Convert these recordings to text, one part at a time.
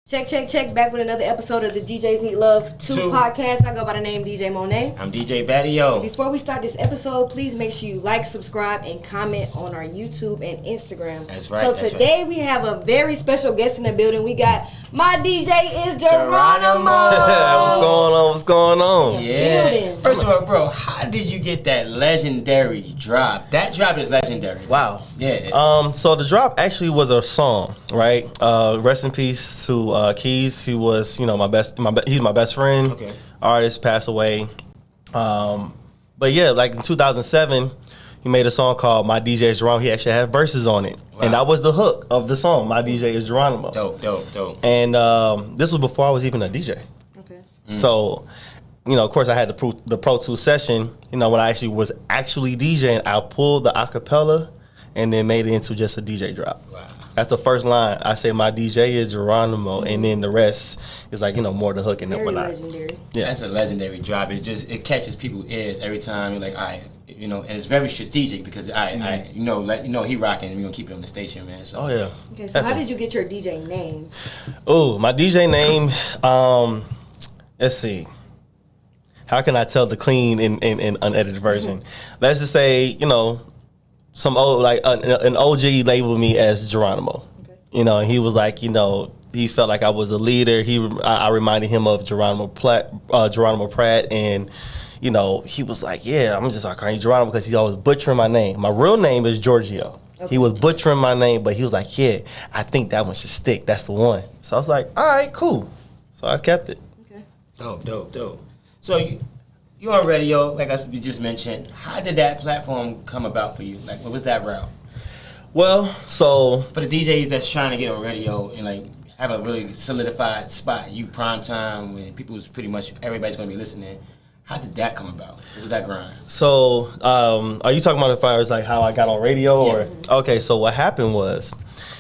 Check. Back with another episode of the Djs Need Love 2 podcast. I go by the name DJ Monet. I'm DJ Badio. Before we start this episode, please make sure you like, subscribe, and comment on our YouTube and Instagram. That's right. So today we have a very special guest in the building. We got my DJ is Geronimo. What's going on? Yeah. First of all, bro, how did you get that legendary drop? That drop is legendary. Wow. Yeah. So the drop actually was a song, right? Rest in peace to Keys. He was, he's my best friend. Okay. Artist, passed away. But yeah, like in 2007, he made a song called My DJ is Geronimo. He actually had verses on it. Wow. And that was the hook of the song, My DJ is Geronimo. Dope. And this was before I was even a DJ. Okay. So, of course I had the Pro Tools session. When I actually was DJing, I pulled the acapella and then made it into just a DJ drop. Wow. That's the first line. I say my DJ is Geronimo, and then the rest is like, more the hook and Very whatnot. legendary. Yeah. That's a legendary drop. It's just, it catches people's ears every time. You're like, all right, and it's very strategic because he rocking, and we're gonna keep it on the station, man. So. Oh yeah. Okay, so how did you get your DJ name? Oh, my DJ name. Let's see. How can I tell the clean and unedited version? Let's just say, some old, like an OG labeled me as Geronimo. Okay. He was like, he felt like I was a leader. I reminded him of Geronimo Pratt, and he was like, yeah, I'm just calling you Geronimo because he's always butchering my name. My real name is Giorgio. Okay. He was butchering my name, but he was like, yeah, I think that one should stick. That's the one. So I was like, all right, cool. So I kept it. Okay. Dope. So you on radio, like we just mentioned. How did that platform come about for you? Like, what was that route? Well, so for the DJs that's trying to get on radio and like have a really solidified spot, you prime time when people's pretty much everybody's gonna be listening. How did that come about? What was that grind? So, are you talking about as far as like how I got on radio, or okay? So what happened was,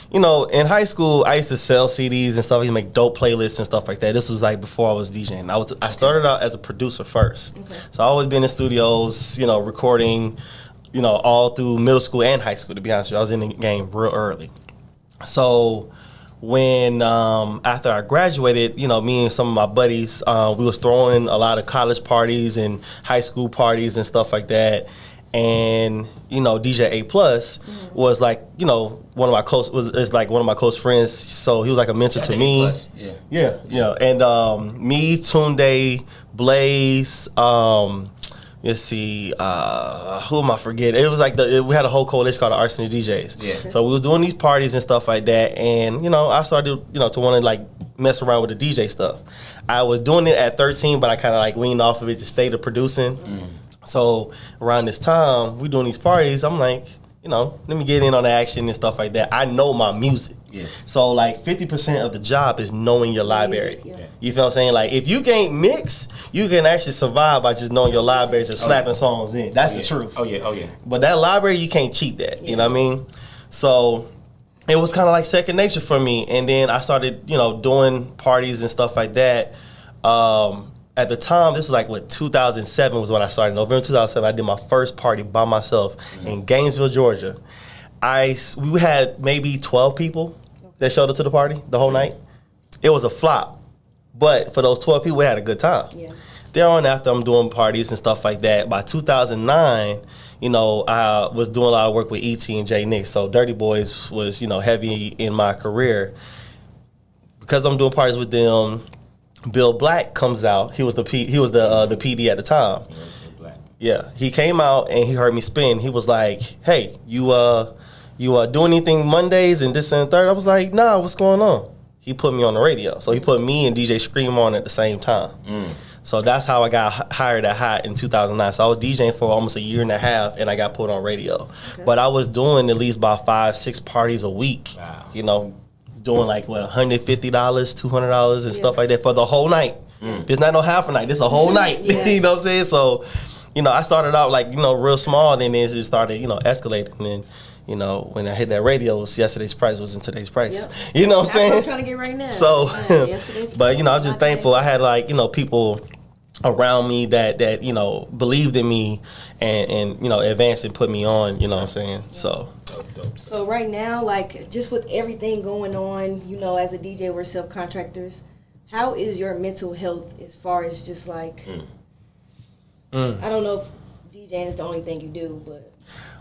in high school, I used to sell CDs and stuff. I used to make dope playlists and stuff like that. This was like before I was DJing. I started out as a producer first. Okay. So I always been in studios, recording, all through middle school and high school, to be honest with you. I was in the game real early. So when, after I graduated, me and some of my buddies, we was throwing a lot of college parties and high school parties and stuff like that. And DJ A Plus was like one of my close friends. So he was like a mentor to me. Plus. Yeah. And me, Tunde, Blaze. Let's see, who am I forgetting? It was like we had a whole coalition called the Arsenal DJs. Yeah. So we was doing these parties and stuff like that, and I started to want to like mess around with the DJ stuff. I was doing it at 13, but I kind of like weaned off of it to stay to producing. So around this time, we doing these parties. I'm like, let me get in on the action and stuff like that. I know my music. Yeah. So like 50% of the job is knowing your library. Yeah. You feel what I'm saying? Like if you can't mix, you can actually survive by just knowing your libraries and slapping songs in. That's the truth. Oh yeah. But that library, you can't cheat that. You know what I mean? So it was kind of like second nature for me. And then I started, doing parties and stuff like that. At the time, this was like 2007 was when I started. November 2007, I did my first party by myself in Gainesville, Georgia. We had maybe 12 people that showed up to the party the whole night. It was a flop, but for those 12 people, we had a good time. Yeah. Thereon after, I'm doing parties and stuff like that. By 2009, I was doing a lot of work with E.T. and J. Nick, so Dirty Boys was, heavy in my career. Because I'm doing parties with them, Bill Black comes out. He was the PD at the time. Yeah, he came out and he heard me spin. He was like, "Hey, you doing anything Mondays and this and the third?" I was like, "Nah, what's going on?" He put me on the radio, so he put me and DJ Scream on at the same time. So that's how I got hired at Hot in 2009. So I was DJing for almost a year and a half, and I got put on radio. Okay. But I was doing at least about 5-6 parties a week. Wow. Doing like $150, $200 and stuff like that for the whole night. It's not no half a night. This a whole night. Yeah. You know what I'm saying? So, I started out like real small, and then it just started escalating. And then when I hit that radio, yesterday's price wasn't today's price. Yep. You know what I'm saying? What I'm trying to get right now. So, but I'm just thankful. I had like people around me that you know believed in me and you know advanced and put me on. You know what I'm saying? So. So right now, like just with everything going on, you know, as a DJ, we're subcontractors. How is your mental health as far as just like, I don't know if DJing is the only thing you do, but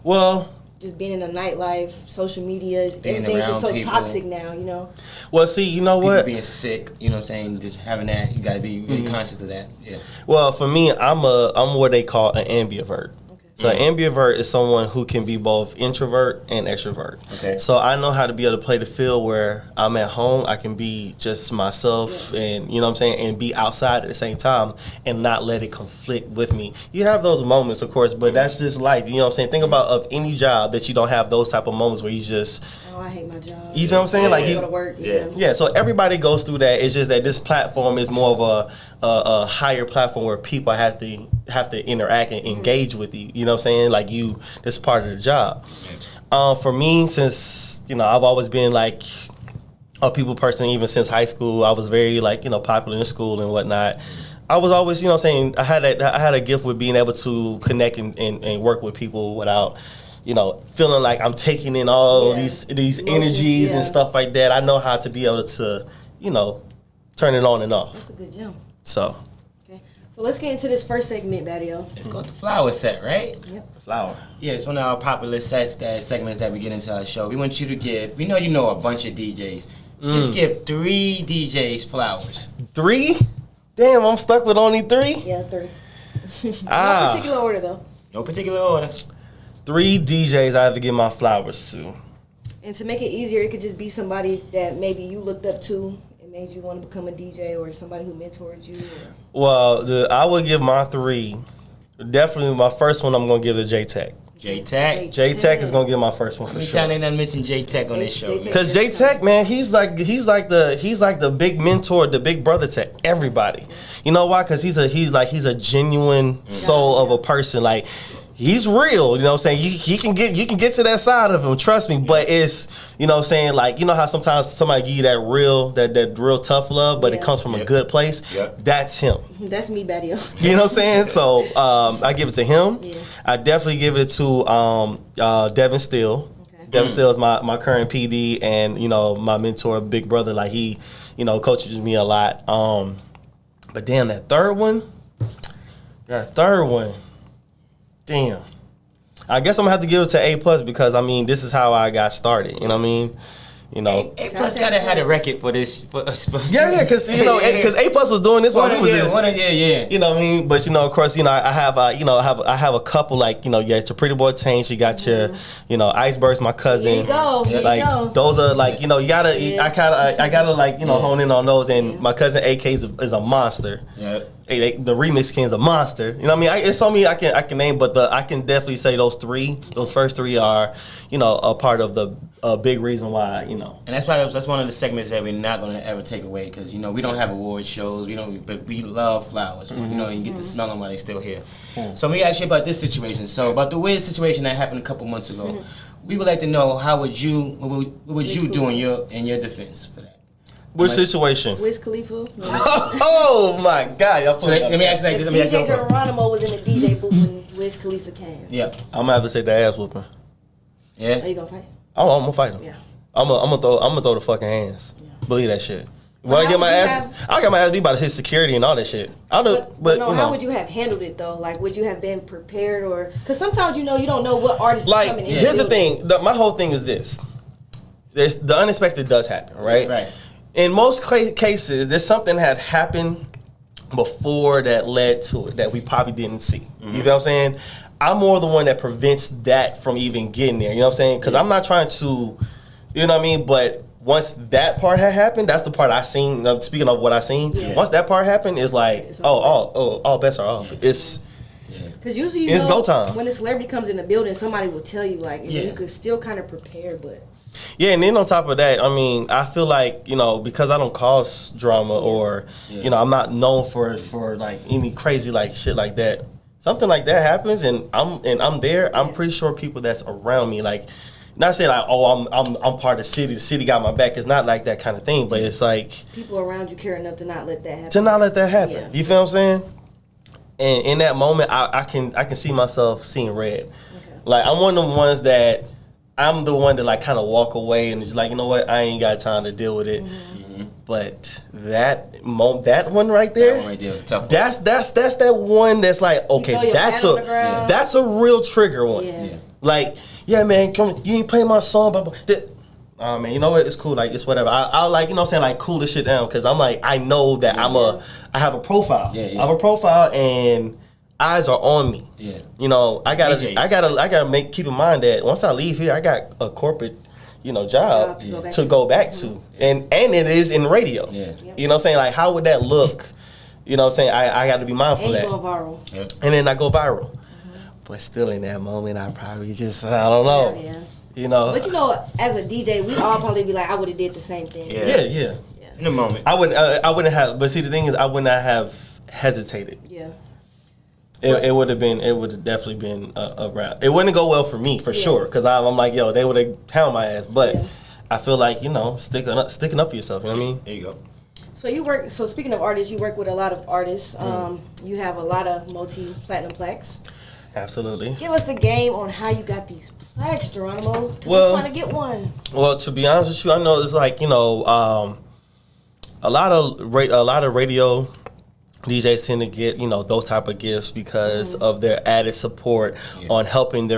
Well, just being in the nightlife, social media, Being everything's just so around people. toxic now, you know? well, see, you know People what? being sick, you know what I'm saying? Just having that, you got to be really conscious of that. Yeah. Well, for me, I'm what they call an ambivert. So an ambivert is someone who can be both introvert and extrovert. Okay. So I know how to be able to play the field where I'm at home, I can be just myself and, you know what I'm saying, and be outside at the same time and not let it conflict with me. You have those moments, of course, but that's just life. You know what I'm saying? Think about of any job that you don't have those type of moments where you just, Oh, I hate my job. you feel what I'm saying? Like I you go to work. Yeah. Yeah, so everybody goes through that. It's just that this platform is more of a higher platform where people have to interact and engage with you. You know what I'm saying? Like this is part of the job. For me, since you know, I've always been like a people person. Even since high school, I was very like you know popular in school and whatnot. I was always you know saying I had a gift with being able to connect and work with people without. You know, feeling like I'm taking in all these Emotions, energies and stuff like that. I know how to be able to, you know, turn it on and off. That's a good jump. So, Okay. So let's get into this first segment, Badio. It's called the flower set, right? Yep. flower. Yeah, it's one of our popular segments that we get into our show. We want you to give, we know you know a bunch of DJs. Just give 3 DJs flowers. 3? Damn, I'm stuck with only 3? Yeah, 3. Ah. No particular order, though. No particular order. 3 DJs I have to give my flowers to. And to make it easier, it could just be somebody that maybe you looked up to and made you want to become a DJ, or somebody who mentored you. Or... Well, I would give my 3. Definitely my first one I'm going to give to J-Tech. J-Tech. J-Tech is going to get my first one How for many sure. times they done mentioned J-Tech on this show? J-Tech. Because J-Tech, man, he's like the big mentor, the big brother to everybody. You know why? Because he's a genuine soul of a person. Like he's real. You know what I'm saying? You can get to that side of him. Trust me. But it's you know what I'm saying, like you know how sometimes somebody give you that real tough love, but it comes from a good place. Yep. That's him. That's me, Badio. You know what I'm saying? So I give it to him. Yeah. I definitely give it to Devin Steele. Okay. Devin Steele is my current PD and, you know, my mentor, big brother. Like, he, you know, coaches me a lot. But damn, that third one. Damn. I guess I'm going to have to give it to A+ because, I mean, this is how I got started. You know what I mean? You know. A+ gotta have a record for this. Yeah, because you know, because A+ was doing this while we was this. Yeah. You know what I mean? But you know, of course, you know, I have a couple like you know, you got your Pretty Boy Tange, you got your, you know, Icebergs, my cousin. There you go. There Like you go. those are like you know, you gotta I gotta like you know hone in on those. And my cousin AK is a monster. Yeah. The remix king's a monster. You know what I mean? It's so many I can name, but I can definitely say those first three are, you know, a part of the big reason why, you know. And that's why that's one of the segments that we're not gonna ever take away because you know we don't have award shows, but we love flowers. You know, and you get to smell them while they still here. So we ask you about this situation. So about the weird situation that happened a couple months ago, we would like to know what would you do in your defense for that? Which situation? Wiz Khalifa. Oh my God! Y'all So let me ask you like this. Let me ask you. DJ Geronimo was in the DJ booth when Wiz Khalifa came. Yeah. I'm gonna have to take the ass whooping. Are Yeah. you gonna fight? I'm gonna fight him. Yeah. I'm gonna throw the fucking hands. Yeah. Believe that shit. When But I how get my would you ass, I'll get my ass beat by his security and all that shit. I'll do, but no, you know, how would you have handled it though? Like, would you have been prepared, or because sometimes you don't know what artist like is coming in. here's the thing. My whole thing is this: the unexpected does happen, right? Right. In most cases, there's something that happened before that led to it that we probably didn't see. You know what I'm saying? I'm more the one that prevents that from even getting there. You know what I'm saying? Because I'm not trying to, you know what I mean? But once that part had happened, that's the part I seen. Speaking of what I seen, once that part happened, it's like, all bets are off. It's because usually it's go time. When a celebrity comes in the building, somebody will tell you like, you could still kind of prepare, but. Yeah, and then on top of that, I mean, I feel like, you know, because I don't cause drama or, you know, I'm not known for like any crazy like shit like that. Something like that happens and I'm there, I'm pretty sure people that's around me, like, not saying like, I'm part of the city got my back. It's not like that kind of thing, but it's like people around you care enough to not let that happen. Yeah. You feel what I'm saying? And in that moment, I can see myself seeing red. Okay. Like, I'm one of the ones that I'm the one that like kind of walk away and it's like, you know what, I ain't got time to deal with it. But that one right there, That one right there was a tough one. that's that one that's like, throw okay, your that's hat on the ground. that's a real trigger one. Yeah. Yeah. Like, yeah, man, come, you ain't playing my song, blah, blah. Oh man, you know what? It's cool. Like, it's whatever. I'll like, you know what I'm saying, like, cool this shit down because I'm like, I know that I have a profile. Yeah, yeah. I have a profile and eyes are on me. Yeah. You know, I gotta DJs. keep in mind that once I leave here, I got a corporate, you know, job to go back to. And it is in radio. Yeah. You know what I'm saying? Like, how would that look? You know what I'm saying? I got to be mindful And of you that. go viral. Yep. And then I go viral. But still in that moment, I probably just, I don't know. Yeah. You know. But you know, as a DJ, we all probably be like, I would have did the same thing. Yeah. Yeah. In the moment. I wouldn't have, but see, the thing is, I would not have hesitated. Yeah. It would have definitely been a rap. It wouldn't go well for me, for sure, because I'm like, yo, they would have hound my ass. But I feel like, you know, sticking up for yourself, you know what I mean? There you go. So speaking of artists, you work with a lot of artists. You have a lot of multi-platinum plaques. Absolutely. Give us the game on how you got these plaques, Geronimo. 'Cause Well- I'm trying to get one. Well, to be honest with you, I know it's like, you know, a lot of radio DJs tend to get, you know, those type of gifts because of their added support on helping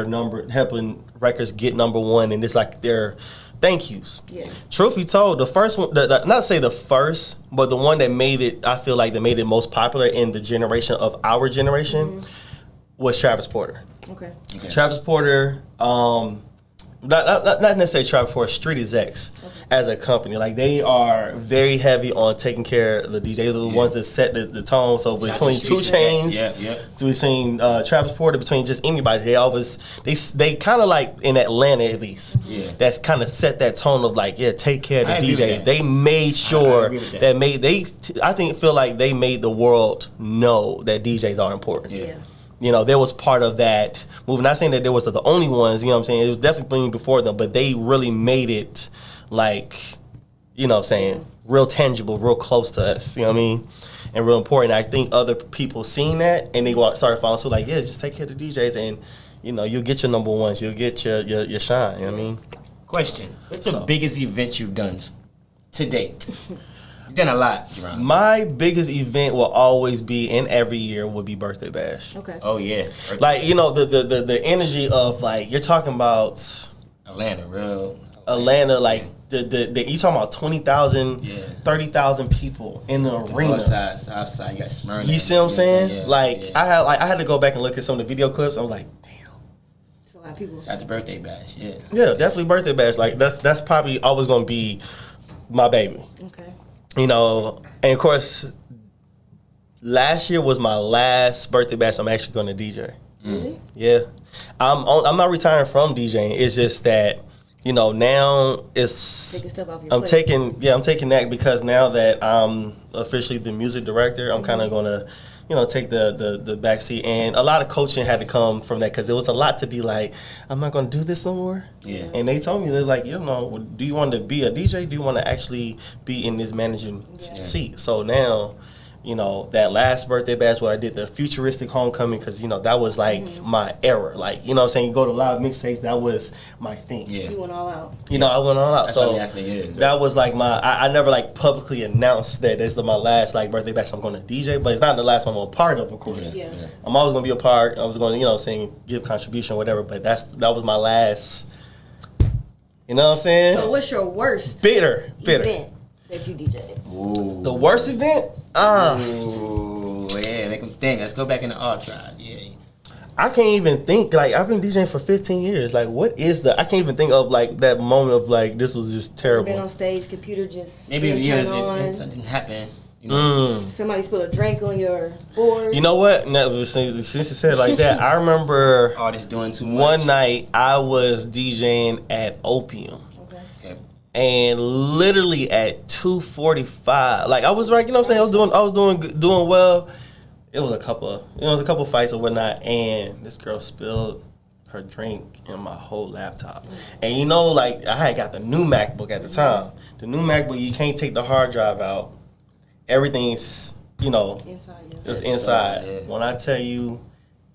records get number one, and it's like their thank yous. Yeah. Truth be told, the first one, not to say the first, but the one that made it, I feel like that made it most popular in the generation of our generation was Travis Porter. Okay. Travis Porter, not necessarily Travis Porter, Street Execs as a company. Like, they are very heavy on taking care of the DJs. They're the ones that set the tone. So between 2 Chainz, between Travis Porter, between just anybody, they always they kind of like in Atlanta at least. Yeah. That's kind of set that tone of like, take care of the I agree with DJs. that. They made sure agree with that. I feel like they made the world know that DJs are important. Yeah. You know, there was part of that movement. Not saying that there was the only ones, you know what I'm saying? It was definitely before them, but they really made it, like, you know what I'm saying, real tangible, real close to us, you know what I mean? And real important. I think other people seen that, and they started following suit, like, just take care of the DJs, and, you know, you'll get your number ones, you'll get your shine, you know what I mean? Question. What's the biggest event you've done to date? You've done a lot, Geronimo. My biggest event will always be, and every year, would be Birthday Bash. Okay. Oh, yeah. Like, you know, the energy of, like, you're talking about Atlanta, like, you talking about 20,000, 30,000 people in the arena. North side, south side, you got Smyrna. You see what I'm saying? Yeah, I had to go back and look at some of the video clips. I was like, damn. It's a lot of people. It's at the birthday bash, Yeah, definitely Birthday Bash. Like, that's probably always gonna be my baby. Okay. You know, and of course, last year was my last Birthday Bash I'm actually gonna DJ. Really? Yeah, I'm not retiring from DJing. It's just that, you know, now it's Take a step off your I'm plate. I'm taking that because now that I'm officially the music director, I'm kind of gonna, you know, take the back seat. And a lot of coaching had to come from that because it was a lot to be like, I'm not gonna do this no more. Yeah. And they told me, they're like, you know, do you want to be a DJ? Do you want to actually be in this managing seat? So now, you know, that last Birthday Bash where I did the futuristic homecoming, because, you know, that was like my era. Like, you know what I'm saying? You go to live mixtapes, that was my thing. Yeah. You went all out. You know, I went all out. That's So what it actually is. that was like I never like publicly announced that this is my last like Birthday Bash I'm going to DJ, but it's not the last one I'm a part of course. Yeah. I'm always going to be a part. I was going to, you know, saying give contribution or whatever, but that was my last. You know what I'm saying? So what's your worst bitter. event that you DJ'd? Ooh. The worst event? Ooh, yeah, make them think. Let's go back in the archive. Yeah. I can't even think. Like, I've been DJing for 15 years. Like, what is I can't even think of like that moment of like this was just terrible. Been on stage, computer just Maybe didn't years turn on. something happened. You know. Somebody spilled a drink on your board. You know what? No, since you said it like that, I remember Artists doing too much. one night I was DJing at Opium. Okay. And literally at 2:45, like I was right, you know what I'm saying? I was doing well. It was a couple fights or whatnot, and this girl spilled her drink in my whole laptop. And you know, like I had got the new MacBook at the time. The new MacBook, you can't take the hard drive out. Everything's you know, Inside, yeah. it was inside. Yeah. When I tell you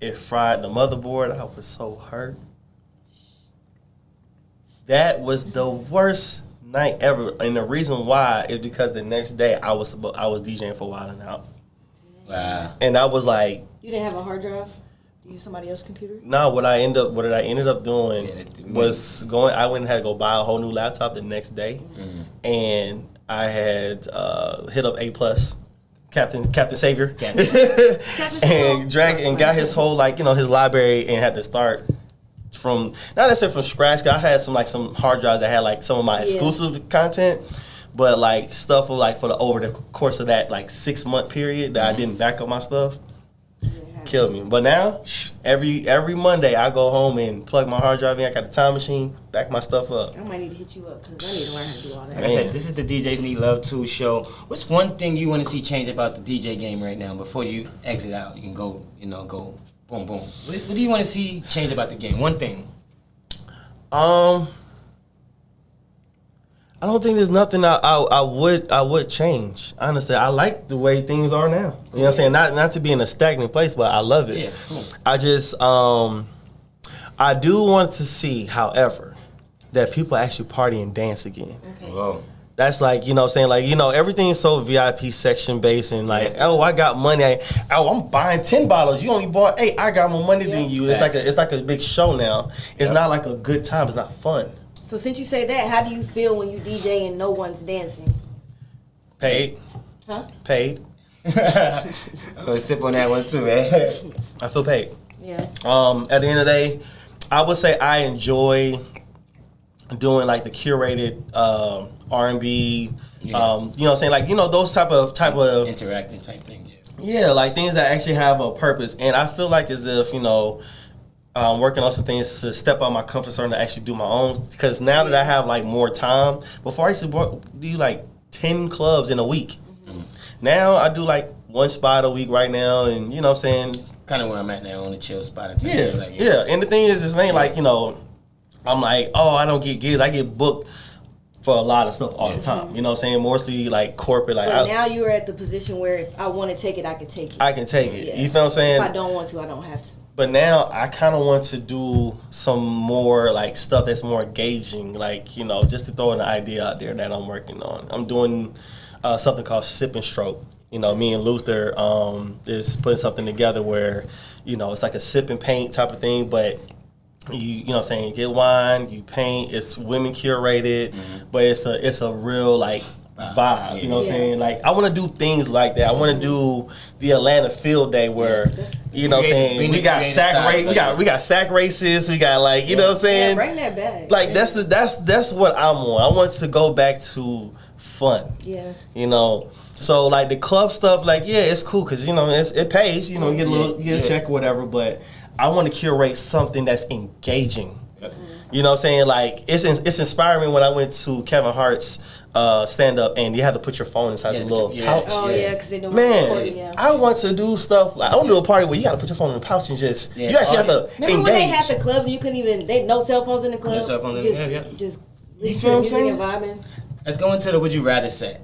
it fried the motherboard, I was so hurt. That was the worst night ever, and the reason why is because the next day I was DJing for Wild 'N Out. Wow. And I was like, You didn't have a hard drive? You use somebody else's computer? no, what I ended up doing Yeah, was going. I went and had to go buy a whole new laptop the next day, and I had hit up A+, Captain Savior, and got his whole his library and had to start from not necessarily from scratch. 'Cause I had some hard drives that had like some of my exclusive content, but like stuff for over the course of that 6-month period that I didn't back up my stuff. Killed me. But now, every Monday I go home and plug my hard drive in. I got the time machine, back my stuff up. I might need to hit you up because I need to learn how to do all that. Like I said, this is the Djs Need Love 2 show. What's one thing you want to see change about the DJ game right now before you exit out? You can go, go boom, boom. What do you want to see change about the game? One thing. I don't think there's nothing I would change. Honestly, I like the way things are now. You know what I'm saying? Not to be in a stagnant place, but I love it. Yeah, cool. I just I do want to see, however, that people actually party and dance again. Okay. Whoa. That's everything is so VIP section based and I got money. I'm buying 10 bottles. You only bought 8. I got more money than you. It's like a big show now. It's not like a good time. It's not fun. So since you say that, how do you feel when you DJ and no one's dancing? Paid. Huh? Paid. I'm going to sip on that one too, man. I feel paid. Yeah. At the end of the day, I would say I enjoy doing the curated R&B, you know what I'm saying? Those type of Interacting type thing, yeah, things that actually have a purpose. And I feel like as if, working on some things to step out my comfort zone to actually do my own. Because now that I have more time, before I used to do 10 clubs in a week. Mm-hmm. Now I do 1 spot a week right now, and you know what I'm saying? Kind of where I'm at now, on the chill spot. Yeah. And the thing is, it ain't I'm I don't get gigs. I get booked for a lot of stuff all the time. You know what I'm saying? Mostly corporate. But now you're at the position where if I want to take it, I can take it. I can take it. Yeah. You feel what I'm saying? If I don't want to, I don't have to. But now I kind of want to do some more stuff that's more engaging, just to throw an idea out there that I'm working on. I'm doing something called Sip and Stroke. Me and Luther is putting something together where, it's like a sip and paint type of thing, but you know what I'm saying, you get wine, you paint, it's women curated, but it's a real vibe. You know what I'm saying? I want to do things like that. I want to do the Atlanta Field Day where you know what I'm saying, we got sack race, we got sack races, we got you know what I'm saying? Bring that back. That's what I'm on. I want to go back to fun. Yeah. So the club stuff, it's cool because it pays. You get a get a check or whatever. But I want to curate something that's engaging. You know what I'm saying? It's inspiring when I went to Kevin Hart's stand up and you have to put your phone inside the little pouch. Oh yeah, because they don't. Man, I want to do stuff I want to do a party where you got to put your phone in the pouch and just you actually have to Remember engage. when they had the clubs? You couldn't even no cell phones in the club. No cell phones just You feel what I'm saying? and vibing. Let's go into the Would You Rather set.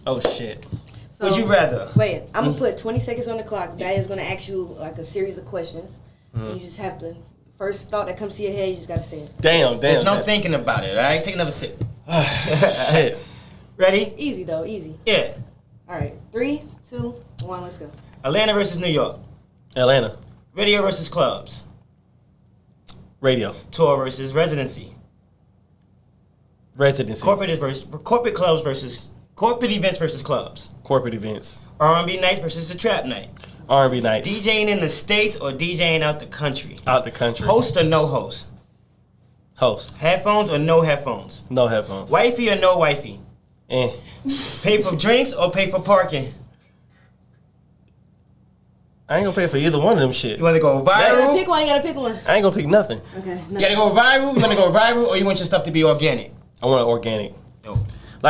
Oh shit. So, Would you rather? Wait, I'm gonna put 20 seconds on the clock. That is gonna ask you a series of questions. And you just have to first thought that comes to your head. You just gotta say it. Damn. There's no thinking about it, all right? Take another sip. Shit. Ready? Easy though, easy. Yeah. All right, 3, 2, 1, let's go. Atlanta versus New York. Atlanta. Radio versus clubs. Radio. Tour versus residency. Residency. Corporate clubs versus corporate events versus clubs. Corporate events. R&B night versus a trap night. R&B nights. DJing in the States or DJing out the country. Out the country. Host or no host. Host. Headphones or no headphones. No headphones. Wifey or no wifey. Pay for drinks or pay for parking. I ain't gonna pay for either one of them shits. You want to go You gotta viral? pick one. You gotta pick one. I ain't gonna pick nothing. Okay. You gotta go viral? You want to go viral or you want your stuff to be organic? I want it organic. Dope.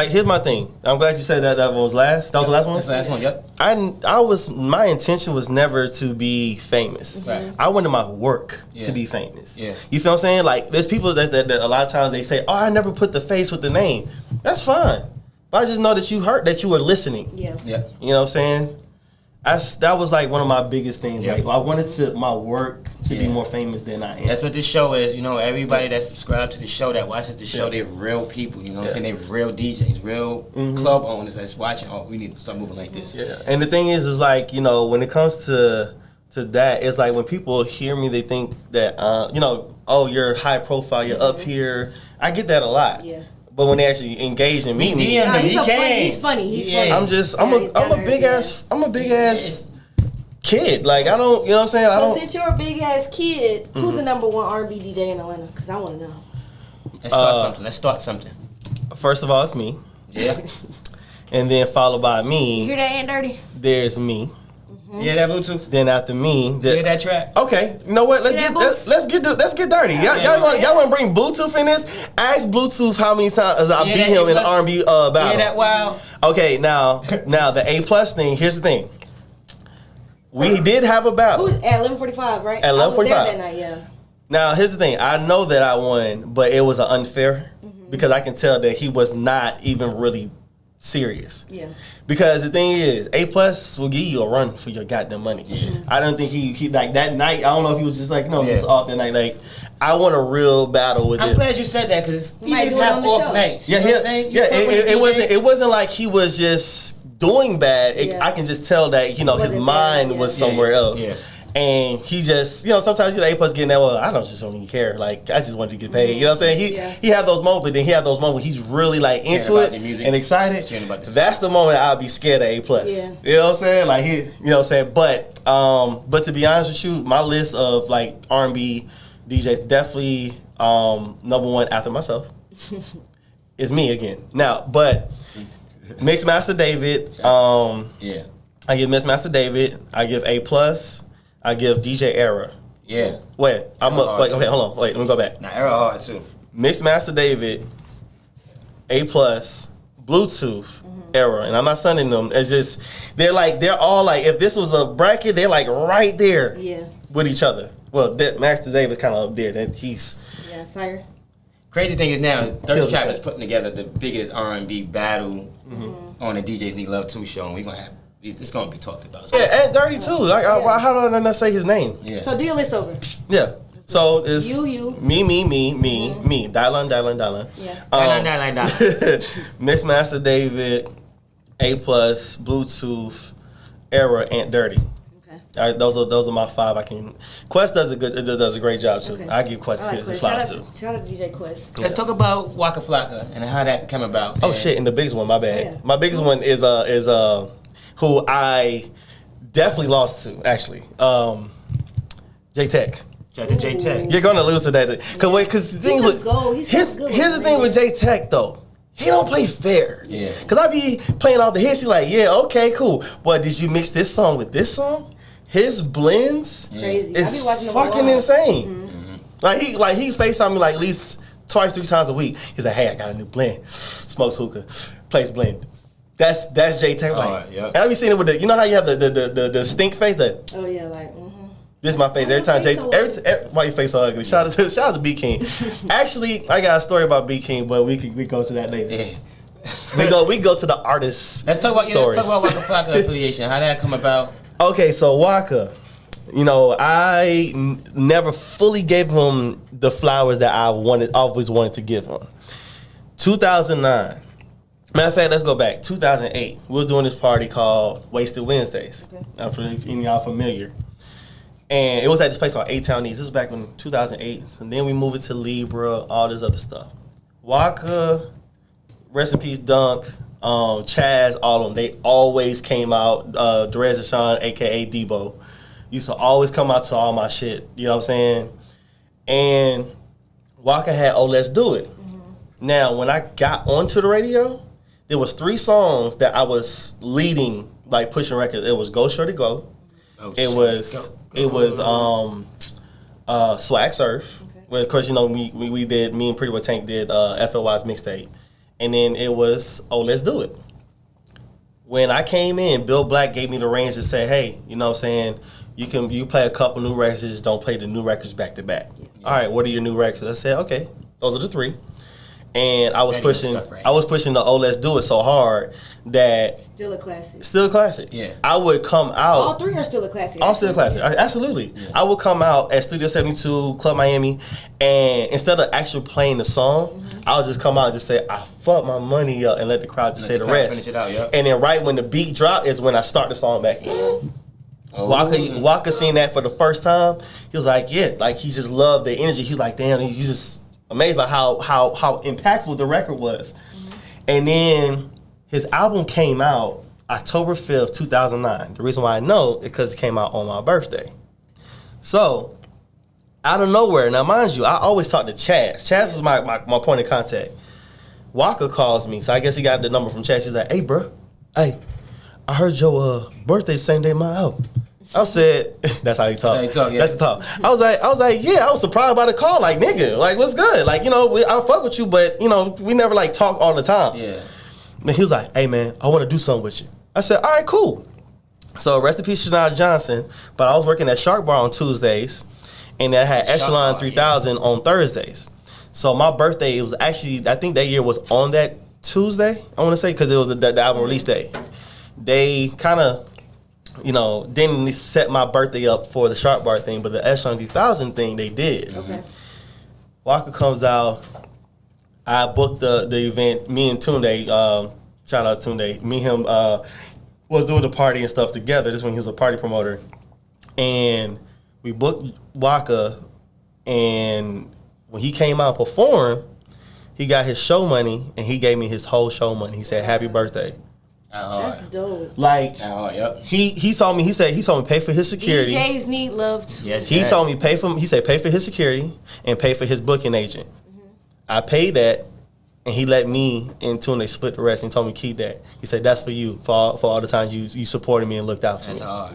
Here's my thing. I'm glad you said that was last. That was the last one? That's the last one, yep. My intention was never to be famous. Right. I wanted my work Yeah. to be famous. Yeah. You feel what I'm saying? There's people that a lot of times they say, oh, I never put the face with the name. That's fine. but I just know that you heard, that you were listening. Yeah. Yeah. You know what I'm saying? That was like one of my biggest things. Yeah. Like I wanted my work to be more famous than I am. That's what this show is. You know, everybody that subscribed to the show, that watches the show, they're real people. You know what I'm saying? They're real DJs, real club owners that's watching. Oh, we need to start moving like this. Yeah. And the thing is like, you know, when it comes to that, it's like when people hear me, they think that, you know, oh, you're high profile, you're up here. I get that a lot. Yeah. But when they actually engage and meet me, he's funny. He's funny. I'm a big ass kid. Like I don't, you know what I'm saying? So since you're a big ass kid, who's the number one R&B DJ in Atlanta? Because I want to know. Let's start something. First of all, it's me. Yeah. And then followed by me. You hear that, Aunt Dirty? There's me. Yeah, that Bluetooth. Then after me, hear that track. Okay, you know what? Let's get dirty. Y'all want to bring Bluetooth in this? Ask Bluetooth how many times I beat him in the R&B battle. Yeah, that wow. Okay, now the A+ thing. Here's the thing. We did have a battle at 11:45, right? At 11:45 I was there that night. Yeah. Now here's the thing. I know that I won, but it was unfair because I can tell that he was not even really serious. Yeah. Because the thing is, A+ will give you a run for your goddamn money. Yeah. I don't think he like that night. I don't know if he was just like just off that night. Like I want a real battle with it. I'm glad you said that because DJs have off nights. Yeah, it wasn't like he was just doing bad. I can just tell that his mind was somewhere else. Yeah. And he just, sometimes A+ getting that. Well, I don't even care. Like I just wanted to get paid. You know what I'm saying? He had those moments, but then he had those moments where he's really like into it and excited. That's the moment I'll be scared of A+. Yeah. You know what I'm saying? Like you know what I'm saying? But to be honest with you, my list of like R&B DJs definitely number one after myself is me again. Now, but Mixmaster David, I give Mixmaster David, I give A+. I give DJ Era. Yeah. Wait, okay, hold on. Wait, let me go back. Nah, Era hard too. Mixmaster David, A+, Bluetooth, Era. And I'm not sending them. It's just, they're all like, if this was a bracket, they're like right there with each other. Well, Master David's kind of up there. That he's... Yeah, fire. Crazy thing is now, Thirst Trap is putting together the biggest R&B battle on the Djs Need Love 2 show, and we're going to have... It's gonna be talked about. So. Yeah, and Dirty too. Like, how do I not say his name? Yeah. So do your list over. Yeah. So it's you, me. Dylan. Yeah. Dylan. Mixmaster David, A+, Bluetooth, Era, and Dirty. Okay. All right, those are my five. Quest does a great job too. Okay. I give Quest his flowers too. Shout out to DJ Quest. Let's talk about Waka Flocka and how that came about. Oh shit! And the biggest one, my bad. Yeah. My biggest one is who I definitely lost to, actually. J Tech. J Tech. You're gonna lose to that. Because the thing here's the thing with J Tech though. He don't play fair. Yeah. Because I be playing all the hits. He's like, yeah, okay, cool. But did you mix this song with this song? His blends is fucking insane. Mm-hmm. Like he FaceTime me like at least twice, 3 times a week. He's like, hey, I got a new blend. Smokes hookah, plays blend. That's J Tech. Like, and I be seeing it with how you have the stink face. This is my face every time. Why your face so ugly? Shout out to B King. Actually, I got a story about B King, but we go to that later. Yeah. we go to the artist. Let's talk about Waka Flocka affiliation. How did that come about? Okay, so Waka, I never fully gave him the flowers that I always wanted to give him. 2009. Matter of fact, let's go back. 2008. We was doing this party called Wasted Wednesdays. Okay. If any of y'all familiar. And it was at this place on A-Town East. This was back in 2008. And then we moved it to Libra, all this other stuff. Waka, rest in peace, Dunk, Chaz, all of them. They always came out. Derez Deshaun, a.k.a. Debo, used to always come out to all my shit. You know what I'm saying? And Waka had Oh Let's Do It. Now, when I got onto the radio, there was 3 songs that I was leading, like pushing records. It was Go Shorty Go. It was Swag Surf. Okay. Well, of course, we did, me and Pretty Boy Tank did FLY's mixtape. And then it was Oh Let's Do It. When I came in, Bill Black gave me the range to say, hey, you know what I'm saying, you play a couple new records, just don't play the new records back to back. Yeah. All right, what are your new records? I said, okay, those are the 3. And I was pushing the "Oh Let's Do It" so hard that Still a classic. Still a classic. Yeah. I would come out. All three are still a classic. All still a classic. Absolutely. Yeah. I would come out at Studio 72, Club Miami, and instead of actually playing the song, I would just come out and just say, I fucked my money up, and let the crowd just say the rest. Finish it out, yep. And then right when the beat drop is when I start the song back in. Waka seen that for the first time. He was like, yeah, like he just loved the energy. He was like, damn, he's just amazed by how impactful the record was. And then his album came out October 5th, 2009. The reason why I know is because it came out on my birthday. So, out of nowhere, now mind you, I always talk to Chaz. Chaz was my point of contact. Waka calls me, so I guess he got the number from Chaz. He's like, hey, bro, hey, I heard your birthday same day my album. I said, that's how he talk. That's the talk. I was like, yeah, I was surprised by the call. Like, nigga, like, what's good? Like, you know, I fuck with you, but, you know, we never, like, talk all the time. Yeah. And he was like, hey, man, I want to do something with you. I said, all right, cool. So, rest in peace, Shania Johnson. But I was working at Shark Bar on Tuesdays, and I had Echelon 3000 on Thursdays. So, my birthday, it was actually, I think that year was on that Tuesday, I want to say, because it was the album release day. They kind of, you know, didn't set my birthday up for the Shark Bar thing, but the Echelon 3000 thing, they did. Okay. Waka comes out. I booked the event. Me and Tunde, shout out Tunde. Me and him was doing the party and stuff together. This is when he was a party promoter. And we booked Waka, and when he came out and performed, he got his show money, and he gave me his whole show money. He said, happy birthday. That's dope. Like, yep. he told me pay for his security. Djs Need Love too. Yes, he told me pay for his security and pay for his booking agent. I paid that, and he let me and Tune split the rest and told me keep that. He said that's for you for all the times you supported me and looked out for me. That's hard.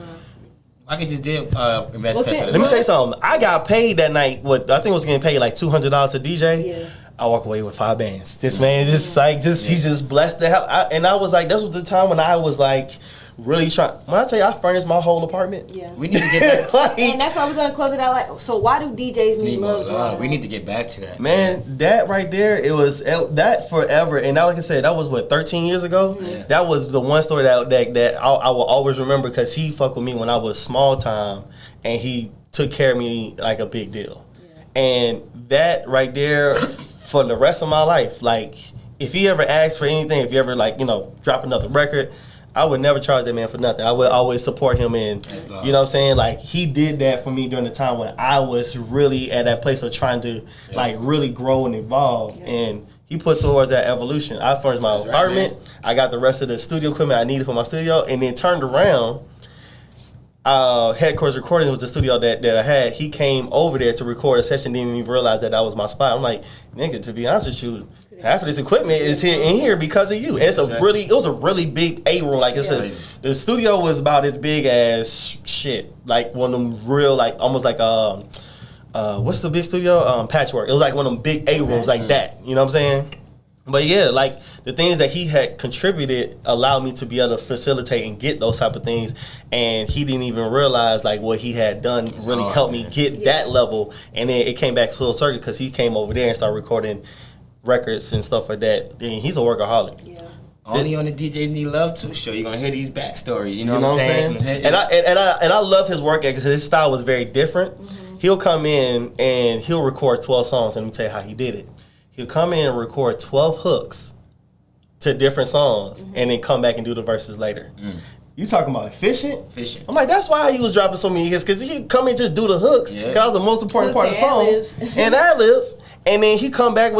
I could just did Let me say something. I got paid that night. What I think was getting paid like $200 to DJ. Yeah. I walk away with 5 bands. This man he's just blessed the hell. And I was like, that was the time when I was like really trying. When I tell you, I furnished my whole apartment. Yeah. We need to get back. And that's why we're gonna close it out. Like, so why do DJs need love? We need to get back to that. Man, that right there, it was that forever. And now, like I said, that was what 13 years ago. Yeah. That was the one story that I will always remember because he fucked with me when I was small time, and he took care of me like a big deal. Yeah. And that right there, for the rest of my life, like if he ever asked for anything, if you ever like drop another record, I would never charge that man for nothing. I would always support him, and you know what I'm saying? Like, he did that for me during the time when I was really at that place of trying to like really grow and evolve, and he put towards that evolution. I furnished my apartment. I got the rest of the studio equipment I needed for my studio, and then turned around. Headquarters Recording was the studio that I had. He came over there to record a session, didn't even realize that was my spot. I'm like, nigga, to be honest with you, half of this equipment is here because of you. And it was a really big A room. Like the studio was about as big as shit. Like one of them real, like almost like what's the big studio? Patchwork. It was like one of them big A rooms like that. You know what I'm saying? But yeah, like the things that he had contributed allowed me to be able to facilitate and get those type of things, and he didn't even realize like what he had done really helped me get that level. And then it came back full circle because he came over there and started recording records and stuff like that. And he's a workaholic. Yeah. Only on the Djs Need Love 2 show you're gonna hear these backstories. You know what I'm saying? And I love his work because his style was very different. He'll come in and he'll record 12 songs. And let me tell you how he did it. He'll come in and record 12 hooks to different songs, and then come back and do the verses later. You talking about efficient? Efficient. I'm like, that's why he was dropping so many hits, because he'd come in and just do the hooks, because that was the most important part of the song. And ad-libs. And then he'd come up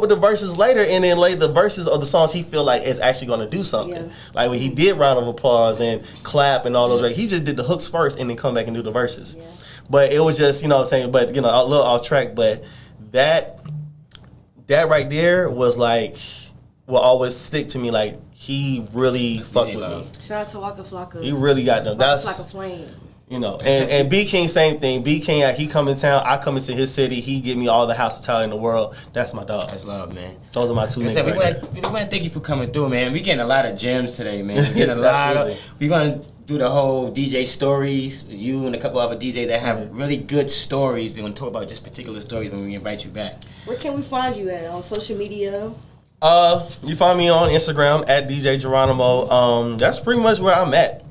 with the verses later, and then lay the verses of the songs he feel like is actually going to do something. Yeah. Like when he did Round of Applause and Clap and all those, he just did the hooks first and then come back and do the verses. Yeah. But it was just, a little off track, but that right there was like, will always stick to me. Like, he really fucked with me. Shout out to Waka Flocka. He really got them. That's Flocka Flame. And B King, same thing. B King, he come in town, I come into his city, he give me all the hospitality in the world. That's my dog. That's love, man. Those are my two niggas. We want to thank you for coming through, man. We getting a lot of gems today, man. We getting a lot of. We're gonna do the whole DJ stories. You and a couple other DJs that have really good stories. We're gonna talk about just particular stories when we invite you back. Where can we find you at on social media? You find me on Instagram at DJ Geronimo. That's pretty much where I'm at.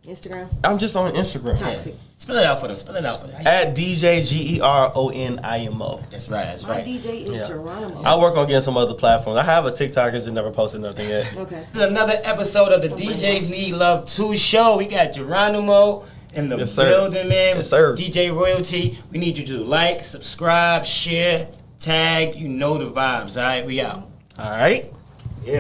Instagram. I'm just on Instagram. Toxic. Spell it out for them. Spell it out for them. At DJ Geronimo. That's right. That's My right. DJ is Yeah. Geronimo. I work on getting some other platforms. I have a TikTok, I just never posted nothing yet. Okay. This is another episode of the DJs Need Love 2 show. We got Geronimo in the Yes, sir. building, man. Yes, sir. DJ Royalty. We need you to like, subscribe, share, tag. You know the vibes, all right? We out. All right.